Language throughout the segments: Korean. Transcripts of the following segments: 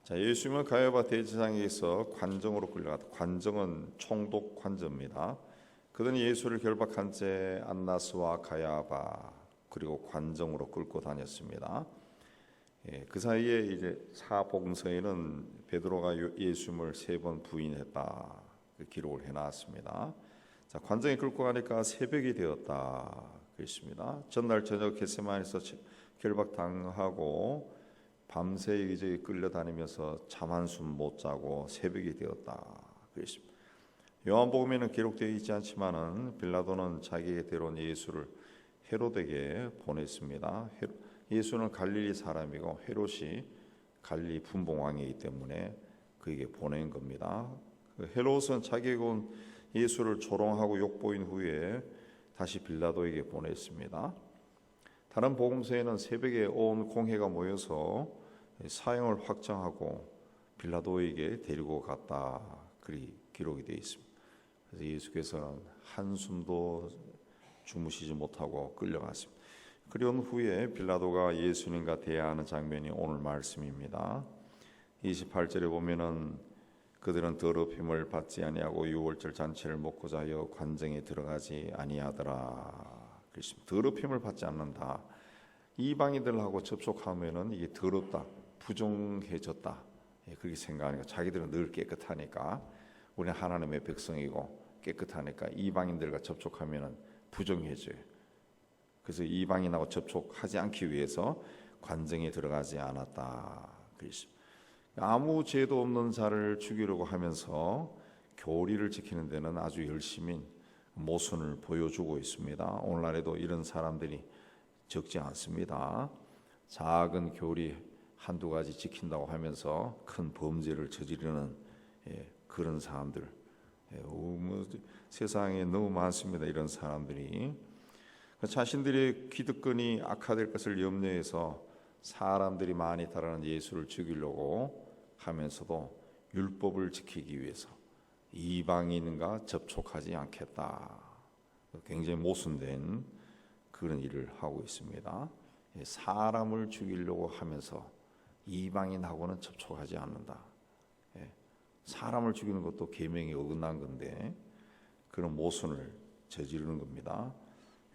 자, 예수님은 가야바 대제사장에게서 관정으로 끌려갔다. 관정은 총독 관저입니다. 그들은 예수를 결박한 채 안나스와 가야바 그리고 관정으로 끌고 다녔습니다. 그 사이에 이제 사복음서에는 베드로가 예수님을 3번 부인했다 그 기록을 해놨습니다. 자, 관정에 끌고 가니까 새벽이 되었다 그랬습니다. 전날 저녁 겟세마네에서 결박당하고 밤새 이제 끌려다니면서 잠 한숨 못 자고 새벽이 되었다 그랬습니다. 요한복음에는 기록되어 있지 않지만은 빌라도는 자기에게 데려온 예수를 헤롯에게 보냈습니다. 예수는 갈릴리 사람이고 헤롯이 갈릴리 분봉왕이기 때문에 그에게 보낸 겁니다. 헤롯은 자기에게 온 예수를 조롱하고 욕보인 후에 다시 빌라도에게 보냈습니다. 다른 복음서에는 새벽에 온 공회가 모여서 사형을 확정하고 빌라도에게 데리고 갔다 그리 기록이 되어 있습니다. 그래서 예수께서는 한숨도 주무시지 못하고 끌려갔습니다. 그리고 후에 빌라도가 예수님과 대화하는 장면이 오늘 말씀입니다. 28절에 보면은 그들은 더럽힘을 받지 아니하고 유월절 잔치를 먹고자 하여 관정에 들어가지 아니하더라. 더럽힘을 받지 않는다. 이방인들하고 접촉하면은 이게 더럽다, 부정해졌다. 그렇게 생각하니까 자기들은 늘 깨끗하니까 우리는 하나님의 백성이고 깨끗하니까 이방인들과 접촉하면은 부정해져요. 그래서 이방인하고 접촉하지 않기 위해서 관정에 들어가지 않았다. 그렇습니다. 아무 죄도 없는 자를 죽이려고 하면서 교리를 지키는 데는 아주 열심히 모순을 보여주고 있습니다. 오늘날에도 이런 사람들이 적지 않습니다. 작은 교리 한두 가지 지킨다고 하면서 큰 범죄를 저지르는 그런 사람들 세상에 너무 많습니다. 이런 사람들이 자신들의 기득권이 악화될 것을 염려해서 사람들이 많이 따르는 예수를 죽이려고 하면서도 율법을 지키기 위해서 이방인과 접촉하지 않겠다. 굉장히 모순된 그런 일을 하고 있습니다. 사람을 죽이려고 하면서 이방인하고는 접촉하지 않는다. 사람을 죽이는 것도 계명에 어긋난 건데 그런 모순을 저지르는 겁니다.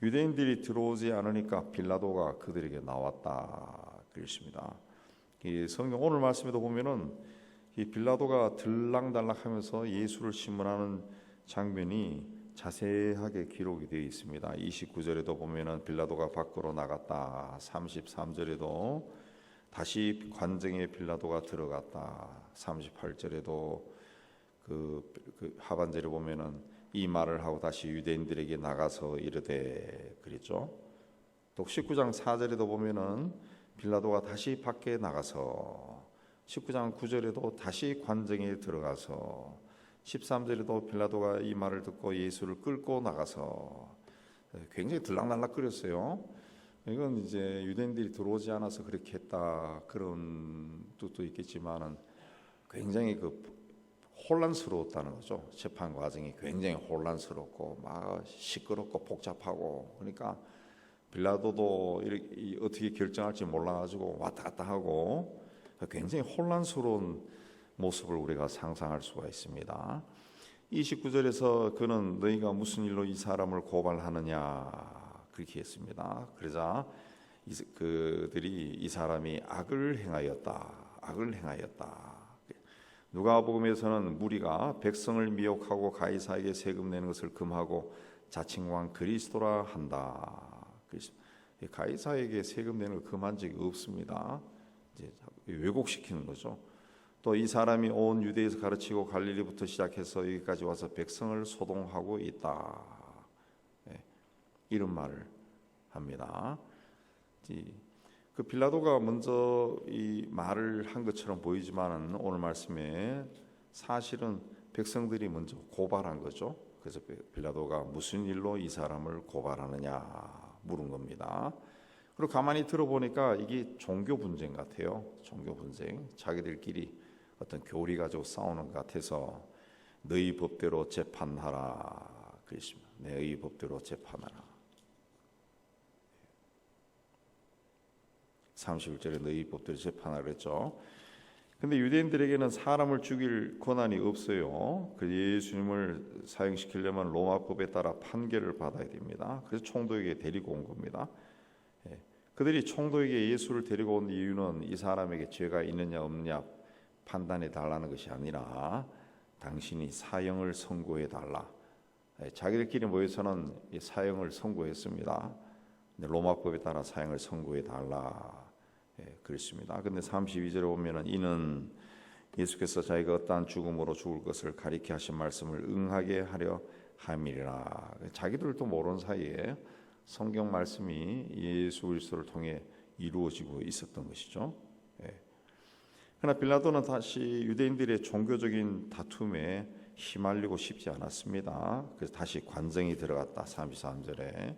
유대인들이 들어오지 않으니까 빌라도가 그들에게 나왔다 그랬습니다. 이 성경 오늘 말씀에도 보면은 이 빌라도가 들락달락하면서 예수를 심문하는 장면이 자세하게 기록이 되어 있습니다. 29절에도 보면은 빌라도가 밖으로 나갔다. 33절에도 다시 관정에 빌라도가 들어갔다. 38절에도 그 하반절에 보면은 이 말을 하고 다시 유대인들에게 나가서 이르되 그랬죠. 또 19장 4절에도 보면은 빌라도가 다시 밖에 나가서 19장 9절에도 다시 관정에 들어가서 13절에도 빌라도가 이 말을 듣고 예수를 끌고 나가서 굉장히 들락날락거렸어요. 이건 이제 유대인들이 들어오지 않아서 그렇게 했다 그런 뜻도 있겠지만은 굉장히 혼란스러웠다는 거죠. 재판 과정이 굉장히 혼란스럽고 막 시끄럽고 복잡하고 그러니까 빌라도도 이렇게 어떻게 결정할지 몰라가지고 왔다 갔다 하고 굉장히 혼란스러운 모습을 우리가 상상할 수가 있습니다. 29절에서 그는 너희가 무슨 일로 이 사람을 고발하느냐 그렇게 했습니다. 그러자 그들이 이 사람이 악을 행하였다. 누가복음에서는 무리가 백성을 미혹하고 가이사에게 세금 내는 것을 금하고 자칭 왕 그리스도라 한다. 가이사에게 세금 내는 걸 금한 적이 없습니다. 이제 왜곡시키는 거죠. 또 이 사람이 온 유대에서 가르치고 갈릴리부터 시작해서 여기까지 와서 백성을 소동하고 있다. 이런 말을 합니다. 그 빌라도가 먼저 이 말을 한 것처럼 보이지만은 오늘 말씀에 사실은 백성들이 먼저 고발한 거죠. 그래서 빌라도가 무슨 일로 이 사람을 고발하느냐 물은 겁니다. 그리고 가만히 들어보니까 이게 종교 분쟁 같아요. 종교 분쟁. 자기들끼리 어떤 교리 가지고 싸우는 것 같아서 너희 법대로 재판하라 그랬습니다. 너희 법대로 재판하라. 31절에 너희 법대로 재판하라 그랬죠. 근데 유대인들에게는 사람을 죽일 권한이 없어요. 그 예수님을 사형시키려면 로마법에 따라 판결을 받아야 됩니다. 그래서 총독에게 데리고 온 겁니다. 그들이 총독에게 예수를 데리고 온 이유는 이 사람에게 죄가 있느냐 없느냐 판단해 달라는 것이 아니라 당신이 사형을 선고해 달라. 자기들끼리 모여서는 사형을 선고했습니다. 로마법에 따라 사형을 선고해 달라. 그렇습니다. 근데 32절에 보면은 이는 예수께서 자기가 어떠한 죽음으로 죽을 것을 가리켜 하신 말씀을 응하게 하려 함이라. 자기들도 모르는 사이에 성경 말씀이 예수 그리스도를 통해 이루어지고 있었던 것이죠. 그러나 빌라도는 다시 유대인들의 종교적인 다툼에 휘말리고 싶지 않았습니다. 그래서 다시 관정이 들어갔다. 33절에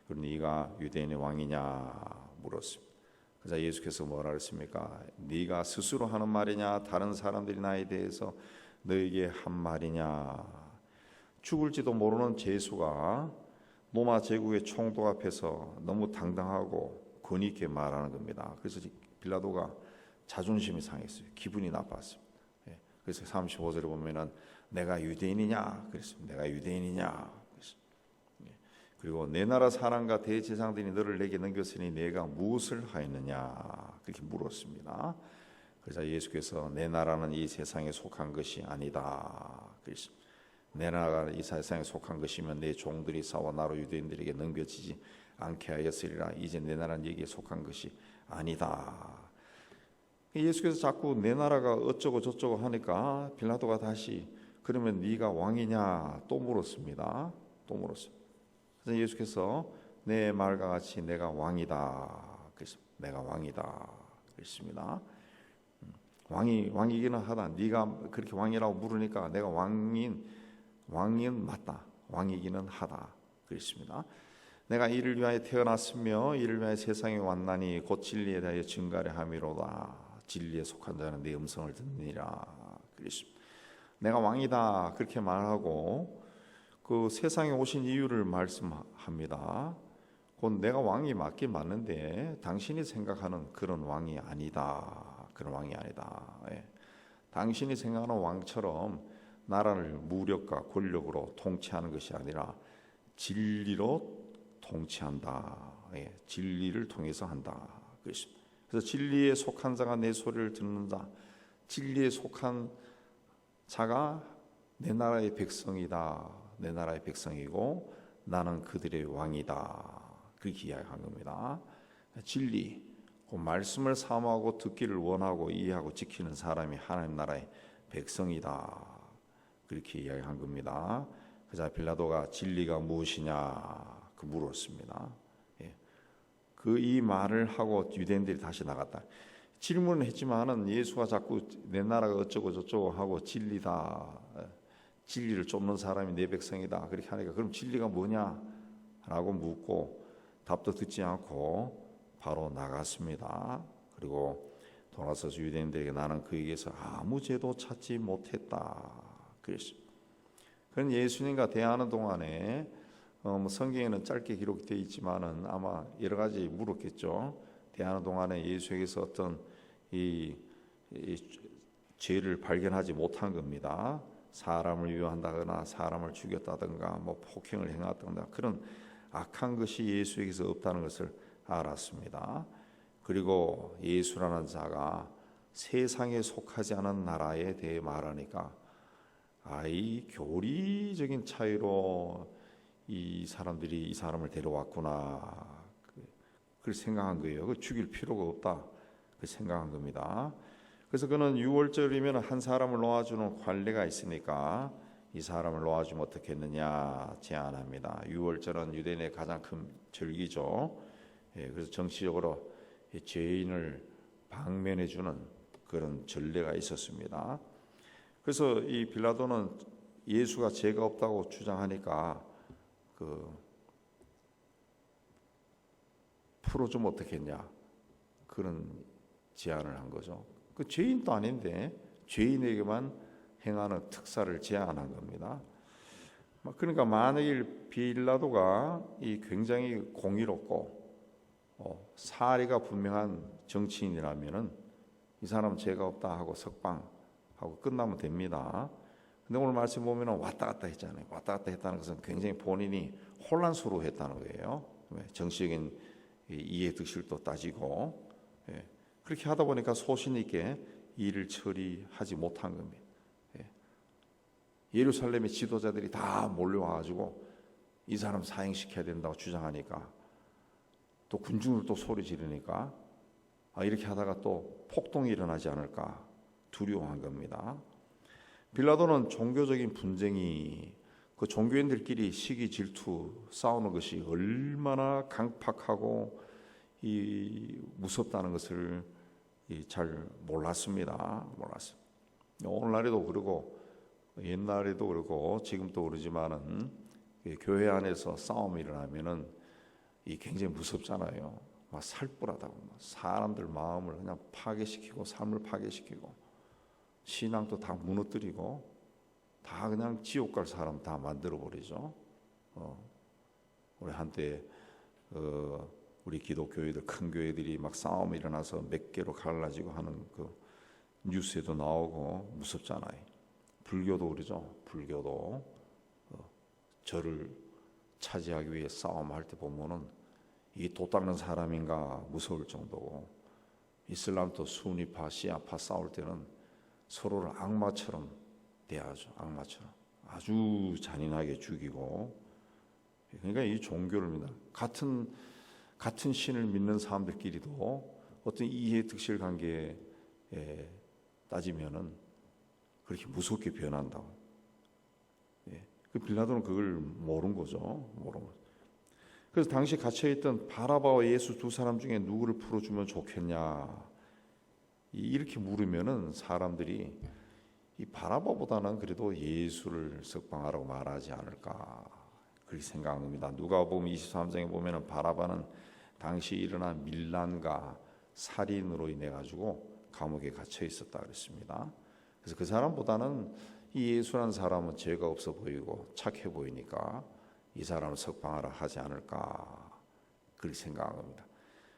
그럼 네가 유대인의 왕이냐 물었습니다. 그래서 예수께서 뭐라 그랬습니까? 네가 스스로 하는 말이냐 다른 사람들이 나에 대해서 너에게 한 말이냐. 죽을지도 모르는 제수가 로마 제국의 총독 앞에서 너무 당당하고 권위 있게 말하는 겁니다. 그래서 빌라도가 자존심이 상했어요. 기분이 나빴습니다. 그래서 35절에 보면은 내가 유대인이냐 그랬습니다. 내가 유대인이냐. 그리고 내 나라 사람과 대제사장들이 너를 내게 넘겼으니 내가 무엇을 하였느냐 그렇게 물었습니다. 그래서 예수께서 내 나라는 이 세상에 속한 것이 아니다. 그랬습니다. 내 나라가 이 세상에 속한 것이면 내 종들이 싸워 나로 유대인들에게 넘겨지지 않게 하였으리라. 이제 내 나라는 여기에 속한 것이 아니다. 예수께서 자꾸 내 나라가 어쩌고 저쩌고 하니까 빌라도가 다시 그러면 네가 왕이냐 또 물었습니다. 또 물었습니다. 그래서 예수께서 내 말과 같이 내가 왕이다. 그래서 내가 왕이다. 그랬습니다. 왕이기는 하다. 네가 그렇게 왕이라고 물으니까 내가 왕인 맞다. 왕이기는 하다. 그랬습니다. 내가 이를 위하여 태어났으며 이를 위하여 세상에 왔나니 곧 진리에 대하여 증가를 함이로다. 진리에 속한 자는 내 음성을 듣느니라. 그랬습니다. 내가 왕이다. 그렇게 말하고 그 세상에 오신 이유를 말씀합니다. 곧 내가 왕이 맞긴 맞는데 당신이 생각하는 그런 왕이 아니다. 그런 왕이 아니다. 당신이 생각하는 왕처럼 나라를 무력과 권력으로 통치하는 것이 아니라 진리로 통치한다. 진리를 통해서 한다. 그래서 진리에 속한 자가 내 소리를 듣는다. 진리에 속한 자가 내 나라의 백성이다. 내 나라의 백성이고 나는 그들의 왕이다. 그렇게 이야기한 겁니다. 진리, 그 말씀을 사모하고 듣기를 원하고 이해하고 지키는 사람이 하나님 나라의 백성이다. 그렇게 이야기한 겁니다. 그래서 빌라도가 진리가 무엇이냐 그 물었습니다. 그 이 말을 하고 유대인들이 다시 나갔다. 질문을 했지만은 예수가 자꾸 내 나라가 어쩌고 저쩌고 하고 진리다. 진리를 쫓는 사람이 내 백성이다. 그렇게 하니까 그럼 진리가 뭐냐라고 묻고 답도 듣지 않고 바로 나갔습니다. 그리고 돌아서서 유대인들에게 나는 그에게서 아무 죄도 찾지 못했다. 그랬습니다. 그런 예수님과 대화하는 동안에 성경에는 짧게 기록되어 있지만은 아마 여러 가지 물었겠죠. 대화하는 동안에 예수에게서 어떤 이 죄를 발견하지 못한 겁니다. 사람을 유혹한다거나 사람을 죽였다든가 뭐 폭행을 행했다든가 그런 악한 것이 예수에게서 없다는 것을 알았습니다. 그리고 예수라는 자가 세상에 속하지 않은 나라에 대해 말하니까 이 교리적인 차이로 이 사람들이 이 사람을 데려왔구나. 그걸 생각한 거예요. 죽일 필요가 없다. 그 생각한 겁니다. 그래서 그는 6월절이면 한 사람을 놓아주는 관례가 있으니까 이 사람을 놓아주면 어떻겠느냐 제안합니다. 6월절은 유대인의 가장 큰 절기죠. 그래서 정치적으로 죄인을 방면해주는 그런 전례가 있었습니다. 그래서 이 빌라도는 예수가 죄가 없다고 주장하니까 풀어주면 어떻겠냐 그런 제안을 한 거죠. 그 죄인도 아닌데 죄인에게만 행하는 특사를 제안한 겁니다. 그러니까 만일 빌라도가 이 굉장히 공의롭고 사리가 분명한 정치인이라면은 이 사람은 죄가 없다 하고 석방하고 끝나면 됩니다. 근데 오늘 말씀 보면 왔다 갔다 했잖아요. 왔다 갔다 했다는 것은 굉장히 본인이 혼란스러워 했다는 거예요. 정치적인 이해 득실도 따지고, 그렇게 하다 보니까 소신 있게 일을 처리하지 못한 겁니다. 예루살렘의 지도자들이 다 몰려와가지고 이 사람 사형시켜야 된다고 주장하니까, 또 군중을 또 소리 지르니까 이렇게 하다가 또 폭동이 일어나지 않을까 두려워한 겁니다. 빌라도는 종교적인 분쟁이, 그 종교인들끼리 시기 질투 싸우는 것이 얼마나 강팍하고 무섭다는 것을 잘 몰랐습니다. 오늘날에도 그러고 옛날에도 그러고 지금도 그러지만은 교회 안에서 싸움이 일어나면은 굉장히 무섭잖아요. 막 살벌하다고, 사람들 마음을 그냥 파괴시키고 삶을 파괴시키고 신앙도 다 무너뜨리고 다 그냥 지옥 갈 사람 다 만들어 버리죠. 우리 한때 우리 기독교회들, 큰 교회들이 막 싸움이 일어나서 몇 개로 갈라지고 하는 그 뉴스에도 나오고 무섭잖아요. 불교도 그러죠. 불교도 저를 차지하기 위해 싸움할 때 보면은 이 도 닦는 사람인가 무서울 정도고, 이슬람도 수니파, 시아파 싸울 때는 서로를 악마처럼 대하죠. 악마처럼 아주 잔인하게 죽이고. 그러니까 이 종교를 믿는 같은 신을 믿는 사람들끼리도 어떤 이해 득실 관계에 따지면은 그렇게 무섭게 변한다고. 그 빌라도는 그걸 모른 거죠. 모른 거죠. 그래서 당시 갇혀있던 바라바와 예수 두 사람 중에 누구를 풀어주면 좋겠냐 이렇게 물으면은 사람들이 이 바라바보다는 그래도 예수를 석방하라고 말하지 않을까 그렇게 생각합니다. 누가복음 23장에 보면은 바라바는 당시 일어난 밀란과 살인으로 인해 가지고 감옥에 갇혀 있었다 그랬습니다. 그래서 그 사람보다는 이 예수라는 사람은 죄가 없어 보이고 착해 보이니까 이 사람을 석방하라 하지 않을까 그렇게 생각합니다.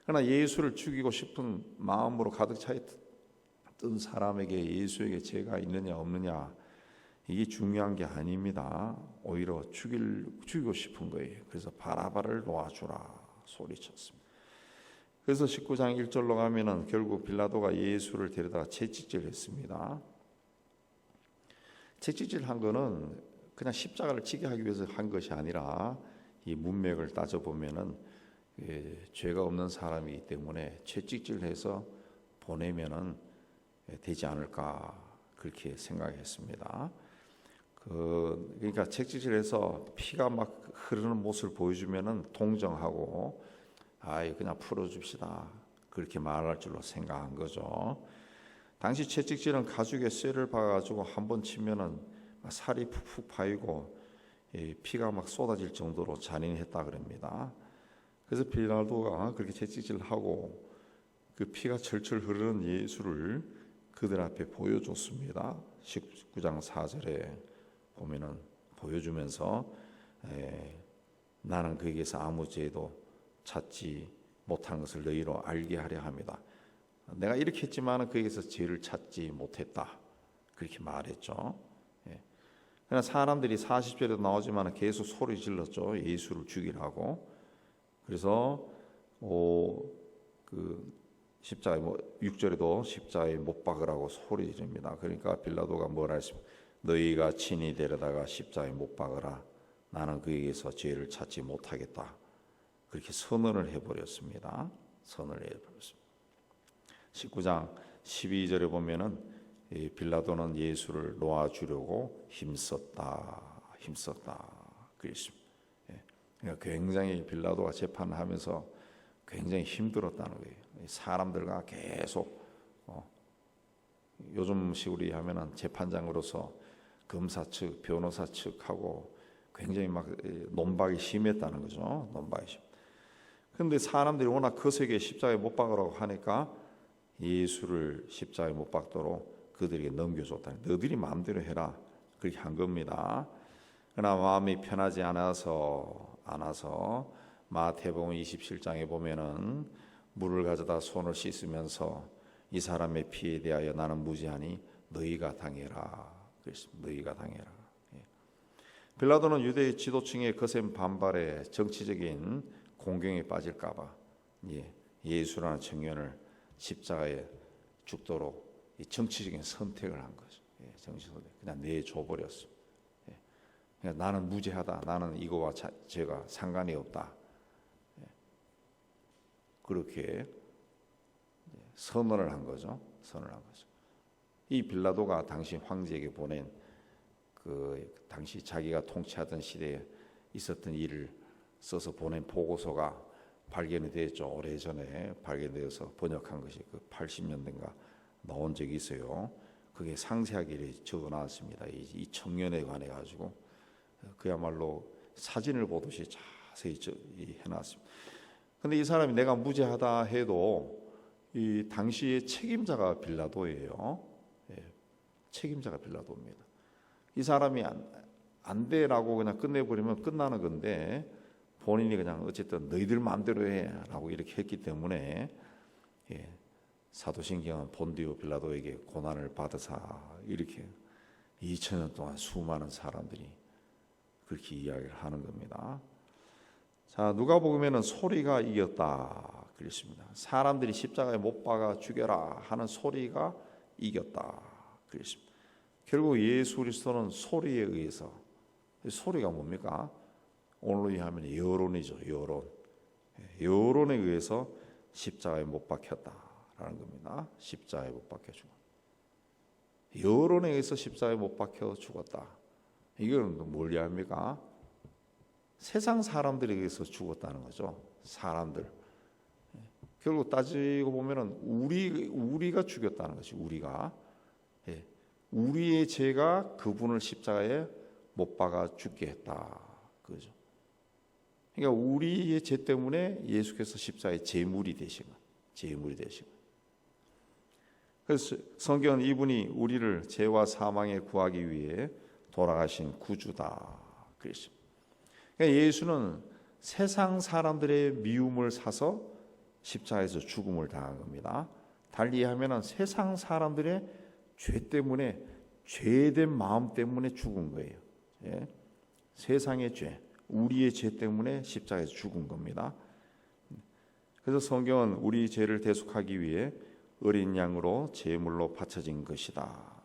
그러나 예수를 죽이고 싶은 마음으로 가득 차 있던 사람에게 예수에게 죄가 있느냐 없느냐 이게 중요한 게 아닙니다. 오히려 죽이고 싶은 거예요. 그래서 바라바를 놓아주라 소리쳤습니다. 그래서 19장 1절로 가면은 결국 빌라도가 예수를 데려다가 채찍질했습니다. 채찍질한 거는 그냥 십자가를 치게 하기 위해서 한 것이 아니라 이 문맥을 따져보면은 죄가 없는 사람이기 때문에 채찍질해서 보내면은 되지 않을까 그렇게 생각했습니다. 그러니까 채찍질해서 피가 막 흐르는 모습을 보여주면은 동정하고 그냥 풀어줍시다 그렇게 말할 줄로 생각한 거죠. 당시 채찍질은 가죽에 쇠를 박아가지고 한 번 치면은 살이 푹푹 파이고 피가 막 쏟아질 정도로 잔인했다 그럽니다. 그래서 빌라도가 그렇게 채찍질하고 그 피가 철철 흐르는 예수를 그들 앞에 보여줬습니다. 19장 4절에 보면은 보여주면서 나는 그에게서 아무 죄도 찾지 못한 것을 너희로 알게 하려 합니다. 내가 이렇게 했지만 그에게서 죄를 찾지 못했다 그렇게 말했죠. 그러나 사람들이 40절에도 나오지만 계속 소리 질렀죠. 예수를 죽이라고. 그래서 그 십자가에 6절에도 십자가에 못 박으라고 소리 지릅니다. 그러니까 빌라도가 뭐라 했습니까? 너희가 친히 데려다가 십자가에 못 박으라. 나는 그에게서 죄를 찾지 못하겠다. 그렇게 선언을 해버렸습니다. 19장 12절에 보면은 빌라도는 예수를 놓아주려고 힘썼다 그랬습니다. 그러니까 굉장히 빌라도가 재판을 하면서 굉장히 힘들었다는 거예요. 사람들과 계속 요즘식으로 하면은 재판장으로서 검사 측, 변호사 측하고 굉장히 막 논박이 심했다는 거죠. 논박이 심. 그런데 사람들이 워낙 거세게 십자가에 못 박으라고 하니까 예수를 십자가에 못 박도록 그들에게 넘겨줬다. 너희들이 마음대로 해라. 그렇게 한 겁니다. 그러나 마음이 편하지 않아서 마태복음 27장에 보면은 물을 가져다 손을 씻으면서 이 사람의 피에 대하여 나는 무죄하니 너희가 당해라. 그랬습니다. 너희가 당해라. 빌라도는 유대 지도층의 거센 반발에 정치적인 공경에 빠질까봐 예수라는 청년을 십자가에 죽도록 이 정치적인 선택을 한 거죠. 정치 선택. 그냥 내줘 버렸어. 그냥 나는 무죄하다. 나는 이거와 죄가 상관이 없다. 그렇게 선언을 한 거죠. 선언을 한 거죠. 이 빌라도가 당시 황제에게 보낸 그 당시 자기가 통치하던 시대에 있었던 일을 써서 보낸 보고서가 발견이 됐죠. 오래전에 발견되어서 번역한 것이 그 80년대인가 나온 적이 있어요. 그게 상세하게 적어 놨습니다. 이 청년에 관해 가지고 그야말로 사진을 보듯이 자세히 해놨습니다. 근데 이 사람이 내가 무죄하다 해도 이 당시의 책임자가 빌라도예요. 책임자가 빌라도입니다. 이 사람이 안 돼라고 그냥 끝내버리면 끝나는 건데 본인이 그냥 어쨌든 너희들 마음대로 해라고 이렇게 했기 때문에 사도신경은 본디오 빌라도에게 고난을 받으사 이렇게 2000년 동안 수많은 사람들이 그렇게 이야기를 하는 겁니다. 자, 누가복음에는 소리가 이겼다 그랬습니다. 사람들이 십자가에 못 박아 죽여라 하는 소리가 이겼다 그랬습니다. 결국 예수 그리스도는 소리에 의해서, 소리가 뭡니까? 오늘로 이해하면 여론이죠. 여론에 의해서 십자가에 못 박혔다라는 겁니다. 십자가에 못 박혀 죽었다. 여론에 의해서 십자가에 못 박혀 죽었다. 이건 뭘 이해합니까? 세상 사람들에 의해서 죽었다는 거죠. 사람들. 결국 따지고 보면은 우리가 죽였다는 것이 우리가. 우리의 죄가 그분을 십자가에 못 박아 죽게 했다. 그죠? 그러니까 우리의 죄 때문에 예수께서 십자가의 제물이 되신 거예요. 제물이 되신 거예요. 그래서 성경은 이분이 우리를 죄와 사망에 구하기 위해 돌아가신 구주다. 그랬습니다. 그러니까 예수는 세상 사람들의 미움을 사서 십자가에서 죽음을 당한 겁니다. 달리 하면은 세상 사람들의 죄 때문에 죄된 마음 때문에 죽은 거예요. 세상의 죄, 우리의 죄 때문에 십자가에서 죽은 겁니다. 그래서 성경은 우리 죄를 대속하기 위해 어린 양으로 제물로 바쳐진 것이다.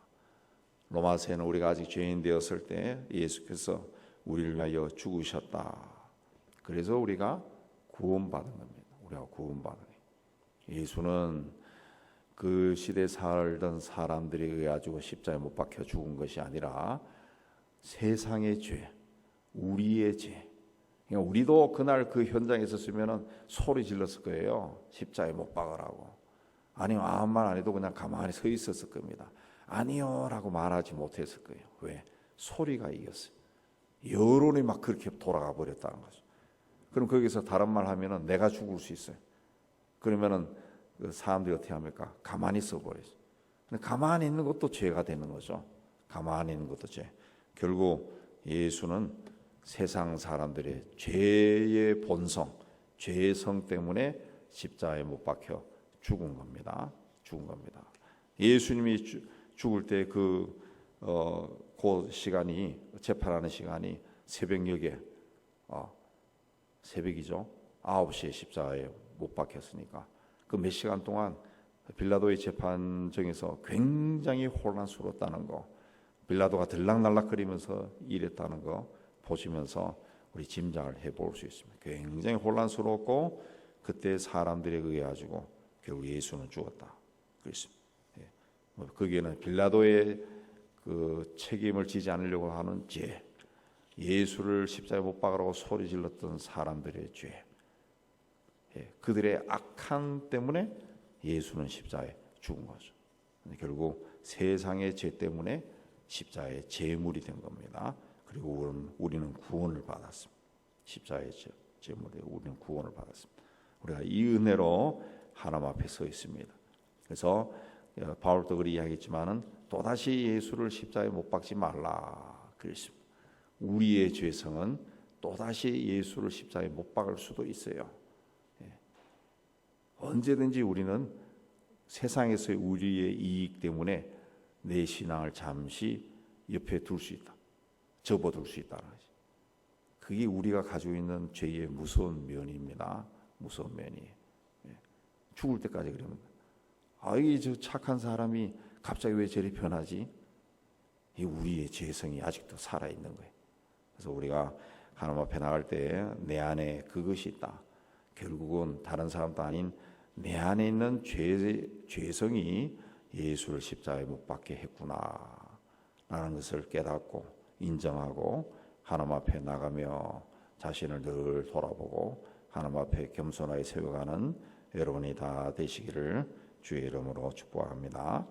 로마서에는 우리가 아직 죄인 되었을 때 예수께서 우리를 위하여 죽으셨다. 그래서 우리가 구원받은 겁니다. 우리가 구원받은 거예요. 예수는 그 시대에 살던 사람들에 의해 가지고 십자가에 못 박혀 죽은 것이 아니라 세상의 죄, 우리의 죄. 그러니까 우리도 그날 그 현장에 있었으면 소리 질렀을 거예요. 십자가에 못 박으라고. 아니면 아무 말 안 해도 그냥 가만히 서 있었을 겁니다. 아니요 라고 말하지 못했을 거예요. 왜? 소리가 이겼어요. 여론이 막 그렇게 돌아가 버렸다는 거죠. 그럼 거기서 다른 말 하면은 내가 죽을 수 있어요. 그러면은 그 사람들이 어떻게 합니까? 가만히 있어버리죠. 근데 가만히 있는 것도 죄가 되는 거죠. 가만히 있는 것도 죄. 결국 예수는 세상 사람들의 죄의 본성, 죄의 성 때문에 십자가에 못 박혀 죽은 겁니다. 죽은 겁니다. 예수님이 죽을 때 그 시간이, 재판하는 시간이 새벽녘에 새벽이죠. 9시에 십자가에 못 박혔으니까 그 몇 시간 동안 빌라도의 재판정에서 굉장히 혼란스러웠다는 거, 빌라도가 들락날락거리면서 일했다는 거 보시면서 우리 짐작을 해볼 수 있습니다. 굉장히 혼란스러웠고 그때 사람들에 의해 가지고 결국 예수는 죽었다. 그렇습니다. 거기에는 빌라도의 그 책임을 지지 않으려고 하는 죄, 예수를 십자가에 못 박으라고 소리 질렀던 사람들의 죄, 그들의 악한 때문에 예수는 십자가에 죽은 거죠. 결국 세상의 죄 때문에 십자가의 제물이 된 겁니다. 그리고 우리는 구원을 받았습니다. 십자가의 제물에 우리는 구원을 받았습니다. 우리가 이 은혜로 하나님 앞에 서 있습니다. 그래서 바울도 그리 이야기했지만은 또다시 예수를 십자가에 못 박지 말라 그랬습니다. 우리의 죄성은 또다시 예수를 십자가에 못 박을 수도 있어요. 언제든지 우리는 세상에서의 우리의 이익 때문에 내 신앙을 잠시 옆에 둘 수 있다. 접어둘 수 있다는 거지. 그게 우리가 가지고 있는 죄의 무서운 면입니다. 무서운 면이. 죽을 때까지 그러면 이게 저 착한 사람이 갑자기 왜 저리 변하지? 이 우리의 죄성이 아직도 살아있는 거예요. 그래서 우리가 하나님 앞에 나갈 때 내 안에 그것이 있다. 결국은 다른 사람도 아닌 내 안에 있는 죄성이 예수를 십자가에 못 박게 했구나 라는 것을 깨닫고 인정하고 하나님 앞에 나가며 자신을 늘 돌아보고 하나님 앞에 겸손하게 세워가는 여러분이 다 되시기를 주의 이름으로 축복합니다.